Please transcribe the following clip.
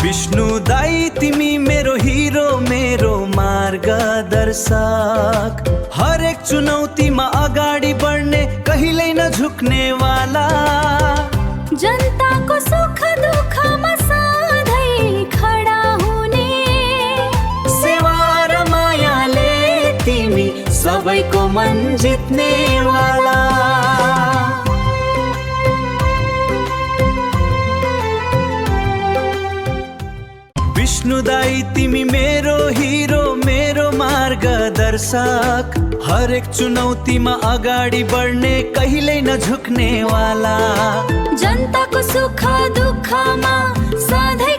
विष्णु दाई तिमी मेरो हिरो, मेरो मार्गदर्शक। हरेक चुनौतीमा अगाडि बढ्ने, कहिल्यै नझुक्ने वाला। जनताको सुख दुःखमा सधैँ खडा हुने, सेवा र मायाले तिमी सबैको मन जित्ने वाला। विष्णु दाई तिमी मेरो हिरो, मेरो मार्गदर्शक। हरेक चुनौतीमा अगाडि बढ्ने, कहिल्यै नझुक्ने वाला। जनताको सुख दुःखमा सधैँ